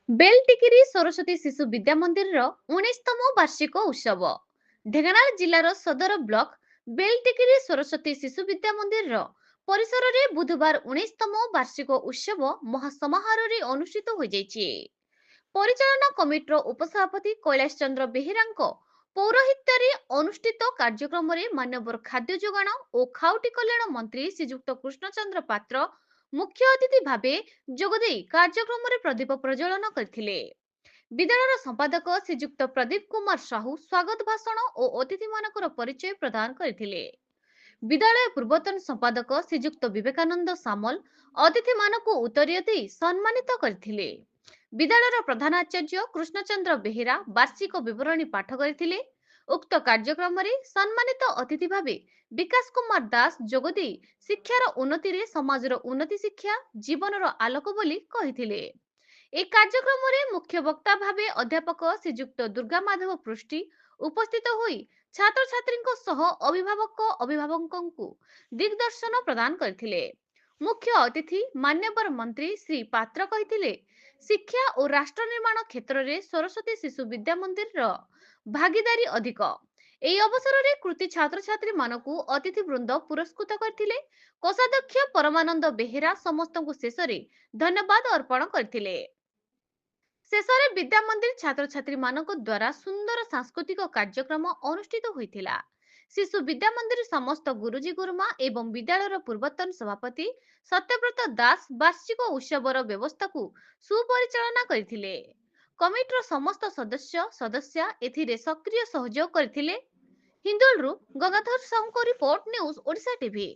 ବେଲଟିକିରି ସରସ୍ୱତୀ ଶିଶୁ ବିଦ୍ୟା ମନ୍ଦିରର 19ତମ ବାର୍ଷିକ ଉତ୍ସବ ଢେଙ୍କାନାଳ ଜିଲ୍ଲାର ସଦର ବ୍ଲକ ବେଲଟିକିରି ସରସ୍ୱତୀ ଶିଶୁ ବିଦ୍ୟା ମନ୍ଦିରର ପରିସରରେ ବୁଧବାର 19ତମ ବାର୍ଷିକ ଉତ୍ସବ ମହାସମାରୋହରେ ଅନୁଷ୍ଠିତ ହୋଇଯାଇଛି। ପରିଚାଳନା କମିଟିର ଉପସଭାପତି କୈଳାସ ଚନ୍ଦ୍ର ବେହେରାଙ୍କ ପୌରୋହିତ୍ୟରେ ଅନୁଷ୍ଠିତ କାର୍ଯ୍ୟକ୍ରମରେ ମାନ୍ୟବର ଖାଦ୍ୟ ଯୋଗାଣ ଓ ଖାଉଟି କଲ୍ୟାଣ ମନ୍ତ୍ରୀ ଶ୍ରୀଯୁକ୍ତ କୃଷ୍ଣଚନ୍ଦ୍ର ପାତ୍ର ମୁଖ୍ୟ ଅତିଥି ଭାବେ ଯୋଗଦେଇ କାର୍ଯ୍ୟକ୍ରମରେ ପ୍ରଦୀପ ପ୍ରଜ୍ୱଳନ କରିଥିଲେ। ବିଦ୍ୟାଳୟର ସମ୍ପାଦକ ଶ୍ରୀଯୁକ୍ତ ପ୍ରଦୀପ କୁମାର ସାହୁ ସ୍ୱାଗତ ଭାଷଣ ଓ ଅତିଥିମାନଙ୍କର ପରିଚୟ ପ୍ରଦାନ କରିଥିଲେ। ବିଦ୍ୟାଳୟ ପୂର୍ବତନ ସମ୍ପାଦକ ଶ୍ରୀଯୁକ୍ତ ବିବେକାନନ୍ଦ ସାମଲ ଅତିଥିମାନଙ୍କୁ ଉତ୍ତରୀୟ ଦେଇ ସମ୍ମାନିତ କରିଥିଲେ। ବିଦ୍ୟାଳୟର ପ୍ରଧାନାଚାର୍ଯ୍ୟ କୃଷ୍ଣଚନ୍ଦ୍ର ବେହେରା ବାର୍ଷିକ ବିବରଣୀ ପାଠ କରିଥିଲେ। ଉକ୍ତ କାର୍ଯ୍ୟକ୍ରମରେ ସମ୍ମାନିତ ଅତିଥି ଭାବେ ବିକାଶ କୁମାର ଦାସ ଯୋଗଦେଇ ଶିକ୍ଷାର ଉନ୍ନତିରେ ସମାଜର ଉନ୍ନତି ଶିକ୍ଷା ଜୀବନର ଆଲୋକ ବୋଲି କହିଥିଲେ। ଏହି କାର୍ଯ୍ୟକ୍ରମରେ ମୁଖ୍ୟ ବକ୍ତା ଭାବେ ଅଧ୍ୟାପକ ଶ୍ରୀଯୁକ୍ତ ଦୁର୍ଗା ମାଧବ ପୃଷ୍ଟି ଉପସ୍ଥିତ ହୋଇ ଛାତ୍ରଛାତ୍ରୀଙ୍କ ସହ ଅଭିଭାବକଙ୍କୁ ଦିଗଦର୍ଶନ ପ୍ରଦାନ କରିଥିଲେ। ମୁଖ୍ୟ ଅତିଥି ମାନ୍ୟବର ମନ୍ତ୍ରୀ ଶ୍ରୀ ପାତ୍ର କହିଥିଲେ, ଶିକ୍ଷା ଓ ରାଷ୍ଟ୍ର ନିର୍ମାଣ କ୍ଷେତ୍ରରେ ସରସ୍ୱତୀ ଶିଶୁ ବିଦ୍ୟା ମନ୍ଦିରର ଭାଗିଦାରୀ ଅଧିକ। ଏହି ଅବସରରେ କୃତି ଛାତ୍ରଛାତ୍ରୀମାନଙ୍କୁ ଅତିଥି ବୃନ୍ଦ ପୁରସ୍କୃତ କରିଥିଲେ। କୋଷାଧ୍ୟକ୍ଷ ପରମାନନ୍ଦ ବେହେରା ସମସ୍ତଙ୍କୁ ଶେଷରେ ଧନ୍ୟବାଦ ଅର୍ପଣ କରିଥିଲେ। ଶେଷରେ ବିଦ୍ୟା ମନ୍ଦିର ଛାତ୍ରଛାତ୍ରୀମାନଙ୍କ ଦ୍ୱାରା ସୁନ୍ଦର ସାଂସ୍କୃତିକ କାର୍ଯ୍ୟକ୍ରମ ଅନୁଷ୍ଠିତ ହୋଇଥିଲା। ଶିଶୁ ବିଦ୍ୟା ମନ୍ଦିର ସମସ୍ତ ଗୁରୁଜୀ ଗୁରୁମା ଏବଂ ବିଦ୍ୟାଳୟର ପୂର୍ବତନ ସଭାପତି ସତ୍ୟବ୍ରତ ଦାସ ବାର୍ଷିକ ଉତ୍ସବର ବ୍ୟବସ୍ଥାକୁ ସୁପରିଚାଳନା କରିଥିଲେ। କମିଟିର ସମସ୍ତ ସଦସ୍ୟା ଏଥିରେ ସକ୍ରିୟ ସହଯୋଗ କରିଥିଲେ। ହିନ୍ଦୋଳରୁ ଗଙ୍ଗାଧର ସାହୁଙ୍କ ରିପୋର୍ଟ, ନ୍ୟୁଜ ଓଡ଼ିଶା ଟିଭି।